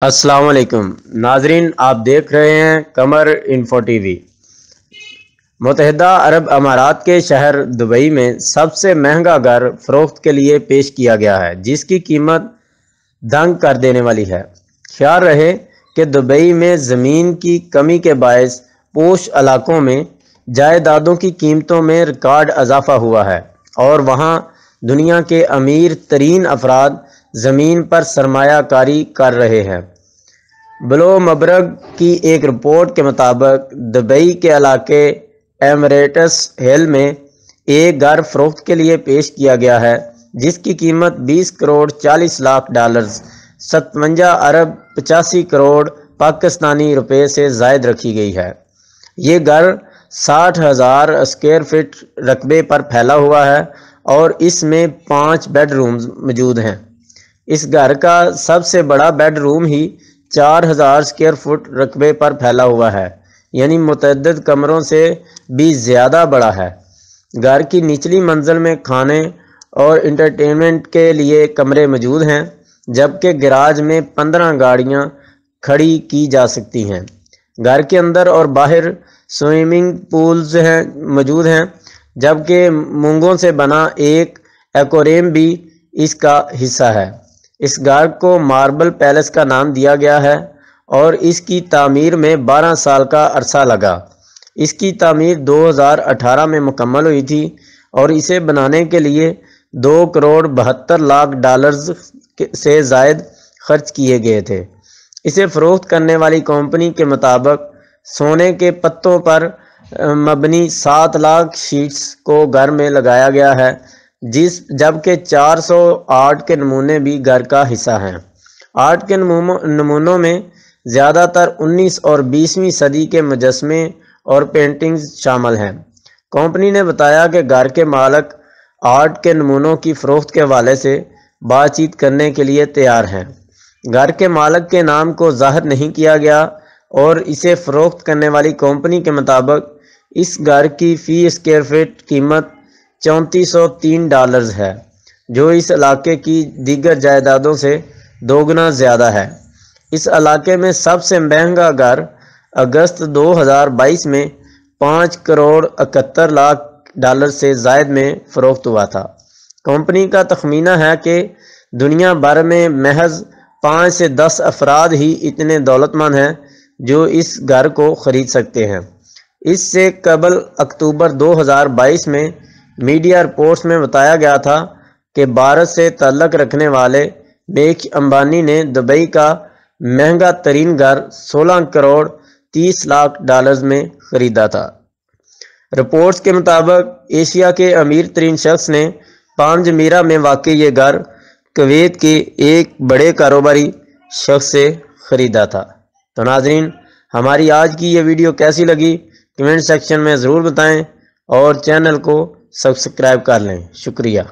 السلام علیکم ناظرین، آپ دیکھ رہے ہیں قمر انفو ٹی وی۔ متحدہ عرب امارات کے شہر دبئی میں سب سے مہنگا گھر فروخت کے لیے پیش کیا گیا ہے، جس کی قیمت دنگ کر دینے والی ہے۔ خیال رہے کہ دبئی میں زمین کی کمی کے باعث پوش علاقوں میں جائیدادوں کی قیمتوں میں ریکارڈ اضافہ ہوا ہے اور وہاں دنیا کے امیر ترین افراد زمین پر سرمایہ کاری کر رہے ہیں۔ بلومبرگ کی ایک رپورٹ کے مطابق دبئی کے علاقے ایمریٹس ہل میں ایک گھر فروخت کے لیے پیش کیا گیا ہے، جس کی قیمت 20 کروڑ 40 لاکھ ڈالرز 57 ارب 85 کروڑ پاکستانی روپے سے زائد رکھی گئی ہے۔ یہ گھر 60,000 اسکوائر فٹ رقبے پر پھیلا ہوا ہے اور اس میں 5 بیڈ رومز موجود ہیں۔ اس گھر کا سب سے بڑا بیڈ روم ہی 4,000 اسکوائر فٹ رقبے پر پھیلا ہوا ہے، یعنی متعدد کمروں سے بھی زیادہ بڑا ہے۔ گھر کی نچلی منزل میں کھانے اور انٹرٹینمنٹ کے لیے کمرے موجود ہیں، جبکہ گراج میں 15 گاڑیاں کھڑی کی جا سکتی ہیں۔ گھر کے اندر اور باہر سوئمنگ پولز موجود ہیں، جبکہ مونگوں سے بنا ایک ایکویریم بھی اس کا حصہ ہے۔ اس گھر کو ماربل پیلس کا نام دیا گیا ہے اور اس کی تعمیر میں 12 سال کا عرصہ لگا۔ اس کی تعمیر 2018 میں مکمل ہوئی تھی اور اسے بنانے کے لیے 2 کروڑ 72 لاکھ ڈالرز سے زائد خرچ کیے گئے تھے۔ اسے فروخت کرنے والی کمپنی کے مطابق سونے کے پتوں پر مبنی 7 لاکھ شیٹس کو گھر میں لگایا گیا ہے، جبکہ 400 آرٹ کے نمونے بھی گھر کا حصہ ہیں۔ آرٹ کے نمونوں میں زیادہ تر 19 اور 20ویں صدی کے مجسمے اور پینٹنگز شامل ہیں۔ کمپنی نے بتایا کہ گھر کے مالک آرٹ کے نمونوں کی فروخت کے حوالے سے بات چیت کرنے کے لیے تیار ہیں۔ گھر کے مالک کے نام کو ظاہر نہیں کیا گیا اور اسے فروخت کرنے والی کمپنی کے مطابق اس گھر کی فی اسکوائر فٹ قیمت 3403 ڈالرز ہے، جو اس علاقے کی دیگر جائیدادوں سے 2 گنا زیادہ ہے۔ اس علاقے میں سب سے مہنگا گھر اگست 2022 میں 5 کروڑ 71 لاکھ ڈالر سے زائد میں فروخت ہوا تھا۔ کمپنی کا تخمینہ ہے کہ دنیا بھر میں محض 5 سے 10 افراد ہی اتنے دولت مند ہیں جو اس گھر کو خرید سکتے ہیں۔ اس سے قبل اکتوبر 2022 میں میڈیا رپورٹس میں بتایا گیا تھا کہ بھارت سے تعلق رکھنے والے مکیش امبانی نے دبئی کا مہنگا ترین گھر 16 کروڑ 30 لاکھ ڈالرز میں خریدا تھا۔ رپورٹس کے مطابق ایشیا کے امیر ترین شخص نے پام جمیرہ میں واقع یہ گھر کویت کے ایک بڑے کاروباری شخص سے خریدا تھا۔ تو ناظرین، ہماری آج کی یہ ویڈیو کیسی لگی کمنٹ سیکشن میں ضرور بتائیں اور چینل کو سبسکرائب کر لیں۔ شکریہ۔